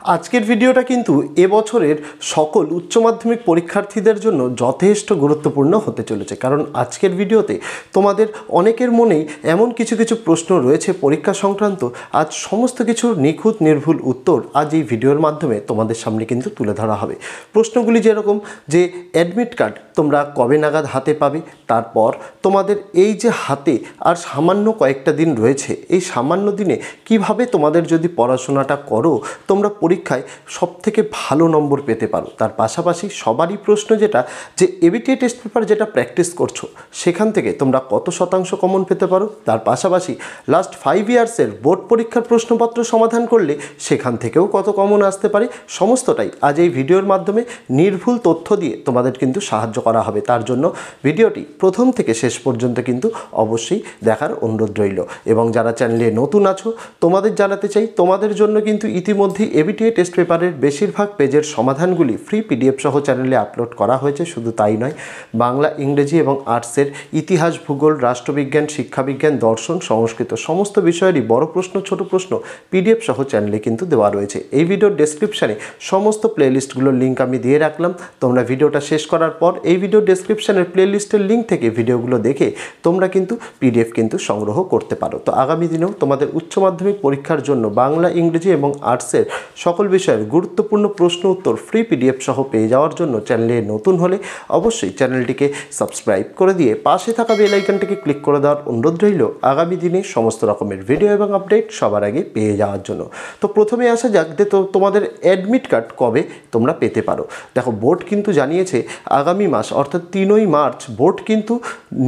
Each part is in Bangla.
আজকের ভিডিওটা কিন্তু এবছরের সকল উচ্চ মাধ্যমিক পরীক্ষার্থীদের জন্য যথেষ্ট গুরুত্বপূর্ণ হতে চলেছে, কারণ আজকের ভিডিওতে তোমাদের অনেকের মনেই এমন কিছু কিছু প্রশ্ন রয়েছে পরীক্ষা সংক্রান্ত। আজ সমস্ত কিছুর নিখুঁত নির্ভুল উত্তর আজ এই ভিডিওর মাধ্যমে তোমাদের সামনে কিন্তু তুলে ধরা হবে। প্রশ্নগুলি যেরকম যে অ্যাডমিট কার্ড তোমরা কবে নাগাদ হাতে পাবে, তারপর তোমাদের এই যে হাতে আর সামান্য কয়েকটা দিন রয়েছে, এই সামান্য দিনে কিভাবে তোমাদের যদি পড়াশোনাটা করো তোমরা পরীক্ষায় সবথেকে ভালো নম্বর পেতে পারো। তার পাশাপাশি সবারই প্রশ্ন যেটা যে এবিটিএ টেস্ট পেপার যেটা প্র্যাকটিস করছো সেখান থেকে তোমরা কত শতাংশ কমন পেতে পারো, তার পাশাপাশি লাস্ট 5 ইয়ার্সের বোর্ড পরীক্ষার প্রশ্নপত্র সমাধান করলে সেখান থেকেও কত কমন আসতে পারে, সমস্তটাই আজ এই ভিডিওর মাধ্যমে নির্ভুল তথ্য দিয়ে তোমাদের কিন্তু সাহায্য করা হবে। তার জন্য ভিডিওটি প্রথম থেকে শেষ পর্যন্ত কিন্তু অবশ্যই দেখার অনুরোধ রইল। এবং যারা চ্যানেলে নতুন আছো তোমাদের জানাতে চাই, তোমাদের জন্য কিন্তু ইতিমধ্যেই এবিটিএ টেস্ট পেপারের বেশিরভাগ পেজের সমাধানগুলি ফ্রি পিডিএফ সহ চ্যানেলে আপলোড করা হয়েছে। শুধু তাই নয়, বাংলা, ইংরেজি এবং আর্টসের ইতিহাস, ভূগোল, রাষ্ট্রবিজ্ঞান, শিক্ষাবিজ্ঞান, দর্শন, সংস্কৃত সমস্ত বিষয়েরই বড় প্রশ্ন ছোট প্রশ্ন পিডিএফ সহ চ্যানেলে কিন্তু দেওয়া রয়েছে। এই ভিডিওর ডেসক্রিপশানে সমস্ত প্লেলিস্টগুলোর লিঙ্ক আমি দিয়ে রাখলাম। তোমরা ভিডিওটা শেষ করার পর এই ভিডিও ডেসক্রিপশানের প্লেলিস্টের লিঙ্ক থেকে ভিডিওগুলো দেখে তোমরা কিন্তু পিডিএফ কিন্তু সংগ্রহ করতে পারো। তো আগামী দিনেও তোমাদের উচ্চ মাধ্যমিক পরীক্ষার জন্য বাংলা, ইংরেজি এবং আর্টসের সকল বিষয়ের গুরুত্বপূর্ণ প্রশ্ন উত্তর ফ্রি পিডিএফ সহ পেয়ে যাওয়ার জন্য চ্যানেলে নতুন হলে অবশ্যই চ্যানেলটিকে সাবস্ক্রাইব করে দিয়ে পাশে থাকা বেল আইকনটিকে ক্লিক করে দেওয়ার অনুরোধ রইল আগামী দিনে সমস্ত রকমের ভিডিও এবং আপডেট সবার আগে পেয়ে যাওয়ার জন্য। তো প্রথমে আসা যাক যে তোমাদের অ্যাডমিট কার্ড কবে তোমরা পেতে পারো। দেখো, বোর্ড কিন্তু জানিয়েছে আগামী মাস অর্থাৎ 3ই মার্চ বোর্ড কিন্তু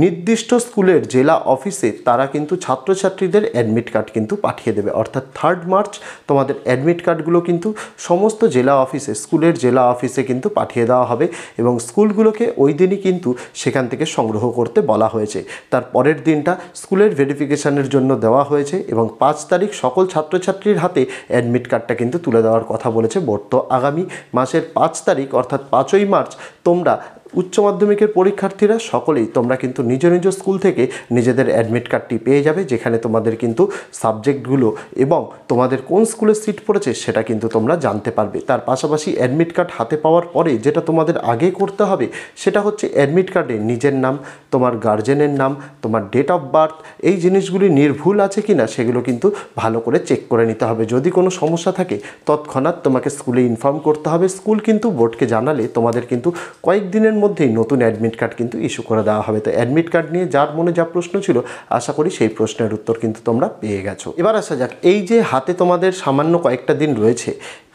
নির্দিষ্ট স্কুলের জেলা অফিসে তারা কিন্তু ছাত্রছাত্রীদের অ্যাডমিট কার্ড কিন্তু পাঠিয়ে দেবে। অর্থাৎ 3rd মার্চ তোমাদের অ্যাডমিট কার্ডগুলো কিন্তু সমস্ত জেলা অফিসে, স্কুলের জেলা অফিসে কিন্তু পাঠিয়ে দেওয়া হবে এবং স্কুলগুলোকে ওই দিনই কিন্তু সেখান থেকে সংগ্রহ করতে বলা হয়েছে। তার পরের দিনটা স্কুলের ভেরিফিকেশানের জন্য দেওয়া হয়েছে এবং 5 তারিখ সকল ছাত্রছাত্রীর হাতে অ্যাডমিট কার্ডটা কিন্তু তুলে দেওয়ার কথা বলেছে বোর্ড। তো আগামী মাসের 5 তারিখ অর্থাৎ 5ই মার্চ তোমরা উচ্চ মাধ্যমিকের পরীক্ষার্থীরা সকলেই তোমরা কিন্তু নিজ নিজ স্কুল থেকে নিজেদের অ্যাডমিট কার্ডটি পেয়ে যাবে, যেখানে তোমাদের কিন্তু সাবজেক্টগুলো এবং তোমাদের কোন স্কুলে সিট পড়েছে সেটা কিন্তু তোমরা জানতে পারবে। তার পাশাপাশি অ্যাডমিট কার্ড হাতে পাওয়ার পরে যেটা তোমাদের আগে করতে হবে সেটা হচ্ছে অ্যাডমিট কার্ডে নিজের নাম, তোমার গার্জেনের নাম, তোমার ডেট অফ বার্থ, এই জিনিসগুলি নির্ভুল আছে কি না সেগুলো কিন্তু ভালো করে চেক করে নিতে হবে। যদি কোনো সমস্যা থাকে তৎক্ষণাৎ তোমাকে স্কুলে ইনফর্ম করতে হবে। স্কুল কিন্তু বোর্ডকে জানালে তোমাদের কিন্তু কয়েকদিনের মধ্যেই নতুন অ্যাডমিট কার্ড কিন্তু ইস্যু করে দেওয়া হবে। তো অ্যাডমিট কার্ড নিয়ে যার মনে যা প্রশ্ন ছিল আশা করি সেই প্রশ্নের উত্তর কিন্তু তোমরা পেয়ে গেছো। এবার আসা যাক, এই যে হাতে তোমাদের সামান্য কয়েকটা দিন রয়েছে,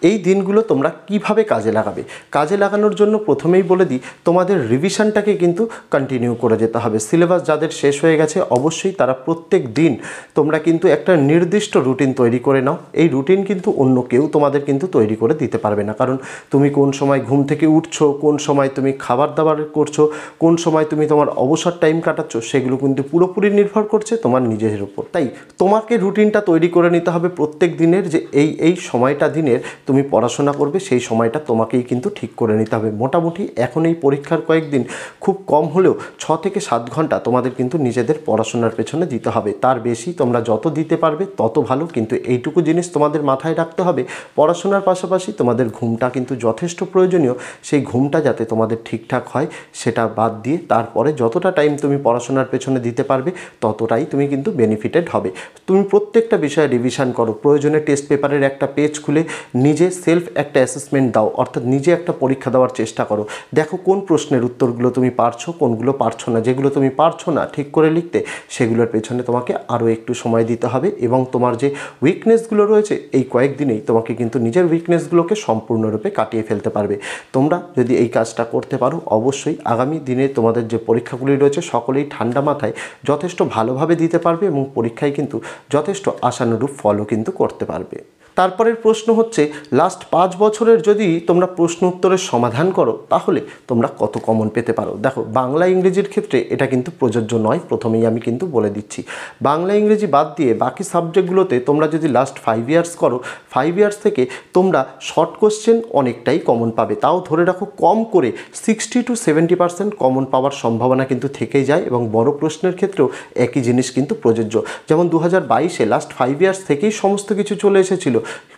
এই দিনগুলো তোমরা কিভাবে কাজে লাগাবে। কাজে লাগানোর জন্য প্রথমেই বলে দিই, তোমাদের রিভিশনটাকে কিন্তু কন্টিনিউ করে যেতে হবে। সিলেবাস যাদের শেষ হয়ে গেছে অবশ্যই তারা প্রত্যেক দিন তোমরা কিন্তু একটা নির্দিষ্ট রুটিন তৈরি করে নাও। এই রুটিন কিন্তু অন্য কেউ তোমাদের কিন্তু তৈরি করে দিতে পারবে না, কারণ তুমি কোন সময় ঘুম থেকে উঠছো, কোন সময় তুমি খাবার দাবার করছো, কোন সময় তুমি তোমার অবসর টাইম কাটাচ্ছ, সেগুলো কিন্তু পুরোপুরি নির্ভর করছে তোমার নিজের উপর। তাই তোমাকে রুটিনটা তৈরি করে নিতে হবে প্রত্যেক দিনের, যে এই সময়টা দিনের তুমি পড়াশোনা করবে, সেই সময়টা তোমাকেই কিন্তু ঠিক করে নিতে হবে। মোটামুটি এখন এই পরীক্ষার কয়েকদিন খুব কম হলেও 6 থেকে 7 ঘন্টা তোমাদের কিন্তু নিজেদের পড়াশোনার পেছনে দিতে হবে। তার বেশি তোমরা যত দিতে পারবে তত ভালো, কিন্তু এইটুকু জিনিস তোমাদের মাথায় রাখতে হবে, পড়াশোনার পাশাপাশি তোমাদের ঘুমটা কিন্তু যথেষ্ট প্রয়োজনীয়। সেই ঘুমটা যাতে তোমাদের ঠিকঠাক হয় সেটা বাদ দিয়ে তারপরে যতটা টাইম তুমি পড়াশোনার পেছনে দিতে পারবে ততটাই তুমি কিন্তু বেনিফিটেড হবে। তুমি প্রত্যেকটা বিষয়ে রিভিশন করো, প্রয়োজনে টেস্ট পেপারের একটা পেজ খুলে নিজে সেলফ একটা অ্যাসেসমেন্ট দাও, অর্থাৎ নিজে একটা পরীক্ষা দেওয়ার চেষ্টা করো। দেখো কোন প্রশ্নের উত্তরগুলো তুমি পারছো, কোনগুলো পারছো না। যেগুলো তুমি পারছো না ঠিক করে লিখতে, সেগুলোর পেছনে তোমাকে আরও একটু সময় দিতে হবে এবং তোমার যে উইকনেসগুলো রয়েছে এই কয়েকদিনেই তোমাকে কিন্তু নিজের উইকনেসগুলোকে সম্পূর্ণরূপে কাটিয়ে ফেলতে পারবে। তোমরা যদি এই কাজটা করতে পারো অবশ্যই আগামী দিনে তোমাদের যে পরীক্ষাগুলি রয়েছে সকলেই ঠান্ডা মাথায় যথেষ্ট ভালোভাবে দিতে পারবে এবং পরীক্ষায় কিন্তু যথেষ্ট আশানুরূপ ফলও কিন্তু করতে পারবে। তারপরের প্রশ্ন হচ্ছে, লাস্ট 5 বছরের যদি তোমরা প্রশ্ন উত্তরের সমাধান করো তাহলে তোমরা কত কমন পেতে পারো। দেখো, বাংলা ইংরেজির ক্ষেত্রে এটা কিন্তু প্রযোজ্য নয়, প্রথমেই আমি কিন্তু বলে দিচ্ছি। বাংলা ইংরেজি বাদ দিয়ে বাকি সাবজেক্টগুলোতে তোমরা যদি লাস্ট 5 ইয়ার্স করো, 5 ইয়ার্স থেকে তোমরা শর্ট কোশ্চেন অনেকটাই কমন পাবে। তাও ধরে রাখো কম করে 60 to 70% কমন পাওয়ার সম্ভাবনা কিন্তু থেকেই যায় এবং বড় প্রশ্নের ক্ষেত্রেও একই জিনিস কিন্তু প্রযোজ্য। যেমন 2022-এ লাস্ট 5 ইয়ার্স থেকেই সমস্ত কিছু চলে এসেছিল,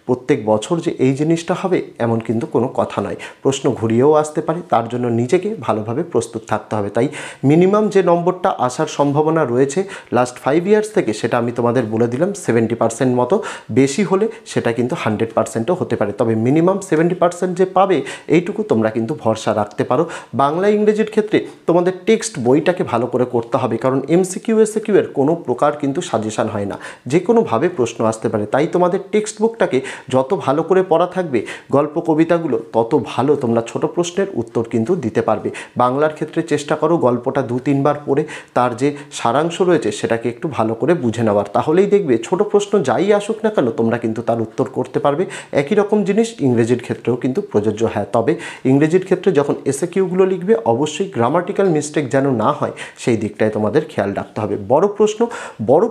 প্রত্যেক বছর যে এই জিনিসটা হবে এমন কিন্তু কোনো কথা নয়, প্রশ্ন ঘুরিয়েও আসতে পারে, তার জন্য নিজেকে ভালোভাবে প্রস্তুত থাকতে হবে। তাই মিনিমাম যে নম্বরটা আসার সম্ভাবনা রয়েছে লাস্ট 5 ইয়ার্স থেকে সেটা আমি তোমাদের বলে দিলাম 70% মতো, বেশি হলে সেটা কিন্তু 100%ও হতে পারে, তবে মিনিমাম 70% যে পাবে এইটুকু তোমরা কিন্তু ভরসা রাখতে পারো। বাংলা ইংরেজির ক্ষেত্রে তোমাদের টেক্সট বইটাকে ভালো করে করতে হবে, কারণ এমসিকিউ এসকিউ এর কোনো প্রকার কিন্তু সাজেশান হয় না, যে কোনোভাবে প্রশ্ন আসতে পারে। তাই তোমাদের টেক্সট বুকটাকে যত ভালো করে পড়া থাকবে, গল্প কবিতাগুলো তত ভালো তোমরা ছোট প্রশ্নের উত্তর কিন্তু দিতে পারবে। বাংলার ক্ষেত্রে চেষ্টা করো গল্পটা 2-3 বার পড়ে তার যে সারাংশ রয়েছে সেটাকে একটু ভালো করে বুঝে নেওয়ার, তাহলেই দেখবে ছোট প্রশ্ন যাই আসুক না কেন তোমরা কিন্তু তার উত্তর করতে পারবে। একই রকম জিনিস ইংরেজির ক্ষেত্রেও কিন্তু প্রযোজ্য। হ্যাঁ, তবে ইংরেজির ক্ষেত্রে যখন এসকিউগুলো লিখবে অবশ্যই গ্রামাটিক্যাল মিস্টেক যেন না হয় সেই দিকটায় তোমাদের খেয়াল রাখতে হবে। বড়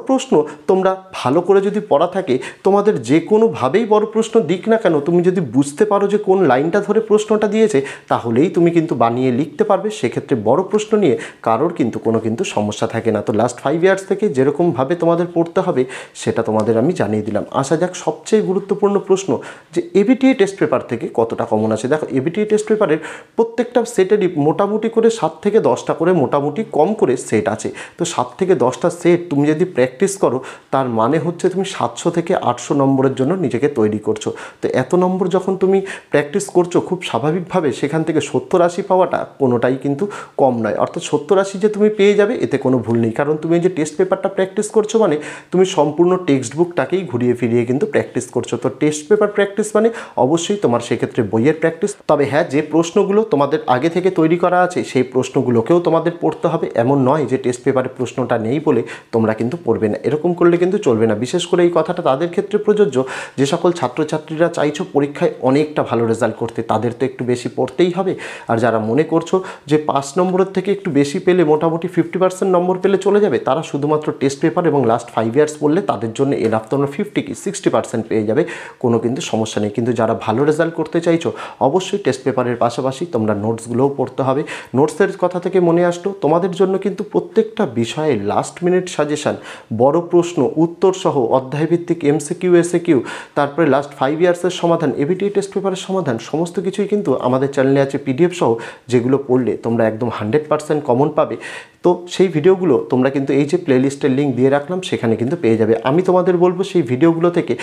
প্রশ্ন তোমরা ভালো করে যদি পড়া থাকে, তোমাদের যে কোনোভাবেই বড় প্রশ্ন দিক না কেন, তুমি যদি বুঝতে পারো যে কোন লাইনটা ধরে প্রশ্নটা দিয়েছে তাহলেই তুমি কিন্তু বানিয়ে লিখতে পারবে। সেক্ষেত্রে বড় প্রশ্ন নিয়ে কারোর কিন্তু কোনো সমস্যা থাকে না। তো লাস্ট 5 ইয়ার্স থেকে যেরকমভাবে তোমাদের পড়তে হবে সেটা তোমাদের আমি জানিয়ে দিলাম। আসা যাক সবচেয়ে গুরুত্বপূর্ণ প্রশ্ন, যে এবিটিএ টেস্ট পেপার থেকে কতটা কমন আছে। দেখো, এবিটিএ টেস্ট পেপারের প্রত্যেকটা সেটেরই মোটামুটি করে 7 থেকে 10টা করে মোটামুটি কম করে সেট আছে। তো 7 থেকে 10টা সেট তুমি যদি প্র্যাকটিস করো তার মানে হচ্ছে তুমি 700 থেকে 800 নম্বরের জন্য নিজেকে তৈরি করছো। তো এত নম্বর যখন তুমি প্র্যাকটিস করছো, খুব স্বাভাবিকভাবে সেখান থেকে 70-80 পাওয়াটা কোনোটাই কিন্তু কম নয়। অর্থাৎ 70-80 যে তুমি পেয়ে যাবে এতে কোনো ভুল নেই, কারণ তুমি যে টেস্ট পেপারটা প্র্যাকটিস করছো মানে তুমি সম্পূর্ণ টেক্সট বুকটাকেই ঘুরিয়ে ফিরিয়ে কিন্তু প্র্যাকটিস করছো। তো টেস্ট পেপার প্র্যাকটিস মানে অবশ্যই তোমার সেক্ষেত্রে বইয়ের প্র্যাকটিস। তবে হ্যাঁ, যে প্রশ্নগুলো তোমাদের আগে থেকে তৈরি করা আছে সেই প্রশ্নগুলোকেও তোমাদের পড়তে হবে। এমন নয় যে টেস্ট পেপারে প্রশ্নটা নেই বলে তোমরা কিন্তু পড়বে না, এরকম করলে কিন্তু চলবে না। বিশেষ করে এই কথাটা তাদের ক্ষেত্রে প্রযোজ্য যে সকল ছাত্রছাত্রীরা চাইছো পরীক্ষায় অনেকটা ভালো রেজাল্ট করতে, তাদের তো একটু বেশি পড়তেই হবে। আর যারা মনে করছো যে 5 নম্বরের থেকে একটু বেশি পেলে, মোটামুটি 50% নম্বর পেলে চলে যাবে, তারা শুধুমাত্র টেস্ট পেপার এবং লাস্ট 5 ইয়ার্স পড়লে তাদের জন্য এনাফ, তোমরা 50 কি 60% পেয়ে যাবে, কোনো কিন্তু সমস্যা নেই। কিন্তু যারা ভালো রেজাল্ট করতে চাইছো অবশ্যই টেস্ট পেপারের পাশাপাশি তোমরা নোটসগুলোও পড়তে হবে। নোটসের কথা থেকে মনে আসলো, তোমাদের জন্য কিন্তু প্রত্যেকটা বিষয়ে লাস্ট মিনিট সাজেশান, বড় প্রশ্ন উত্তর সহ অধ্যায়ভিত্তিক এমসিকিউ এসকিউ, তারপরে লাস্ট 5 ইয়ার্সের সমাধান, এবিটিএ টেস্ট পেপারের সমাধান, সমস্ত কিছুই কিন্তু আমাদের চ্যানেলে আছে পিডিএফ সহ, যেগুলো পড়লে তোমরা একদম 100% কমন পাবে। তো সেই ভিডিওগুলো তোমরা কিন্তু এই যে প্লেলিস্টের লিঙ্ক দিয়ে রাখলাম সেখানে কিন্তু পেয়ে যাবে। আমি তোমাদের বলবো সেই ভিডিওগুলো থেকে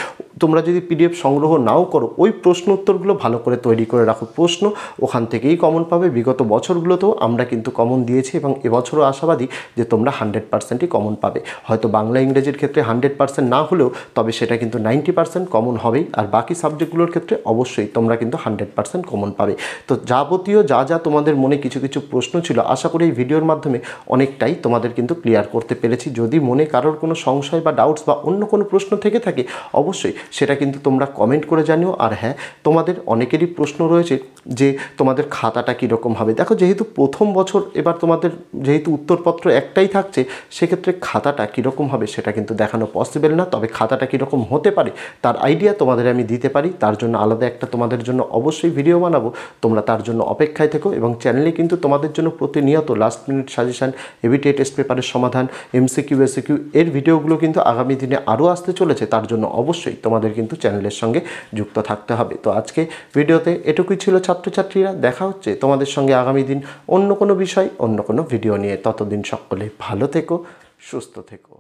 তোমরা যদি পিডিএফ সংগ্রহ নাও করো, ওই প্রশ্ন উত্তরগুলো ভালো করে তৈরি করে রাখো, প্রশ্ন ওখান থেকেই কমন পাবে। বিগত বছরগুলোতেও আমরা কিন্তু কমন দিয়েছি এবং এবছরও আশাবাদী যে তোমরা 100%ই কমন পাবে। হয়তো বাংলা ইংরেজির ক্ষেত্রে 100% না হলেও তবে সেটা কিন্তু 90% কমন হবেই, আর বাকি সাবজেক্টগুলোর ক্ষেত্রে অবশ্যই তোমরা কিন্তু 100% কমন পাবে। তো যাবতীয় যা তোমাদের মনে কিছু প্রশ্ন ছিল, আশা করি এই ভিডিওর মাধ্যমে অনেকটাই তোমাদের কিন্তু ক্লিয়ার করতে পেরেছি। যদি মনে কারোর কোনো সংশয় বা ডাউটস বা অন্য কোনো প্রশ্ন থেকে থাকে অবশ্যই সেটা কিন্তু তোমরা কমেন্ট করে জানিও। আর হ্যাঁ, তোমাদের অনেকেরই প্রশ্ন রয়েছে যে তোমাদের খাতাটা কীরকম হবে। দেখো, যেহেতু প্রথম বছর, এবার তোমাদের যেহেতু উত্তরপত্র একটাই থাকছে, সেক্ষেত্রে খাতাটা কীরকম হবে সেটা কিন্তু দেখানো পসিবল না। তবে খাতাটা কীরকম হতে পারে তার আইডিয়া তোমাদের আমি দিতে পারি, তার জন্য আলাদা একটা তোমাদের জন্য অবশ্যই ভিডিও বানাবো। তোমরা তার জন্য অপেক্ষায় থেকো এবং চ্যানেলে কিন্তু তোমাদের জন্য প্রতিনিয়ত last minute suggestion, ABTA test পেপারের সমাধান, এমসিকিউ এসকিউ এর ভিডিওগুলো কিন্তু আগামী দিনে আরও আসতে চলেছে। তার জন্য অবশ্যই তোমাদের কিন্তু চ্যানেলের সঙ্গে যুক্ত থাকতে হবে। তো আজকে ভিডিওতে এটুকুই ছিল ছাত্রছাত্রীরা। দেখা হচ্ছে তোমাদের সঙ্গে আগামী দিন অন্য কোনো বিষয়, অন্য কোনো ভিডিও নিয়ে। ততদিন সকলে ভালো থেকো, সুস্থ থেকো।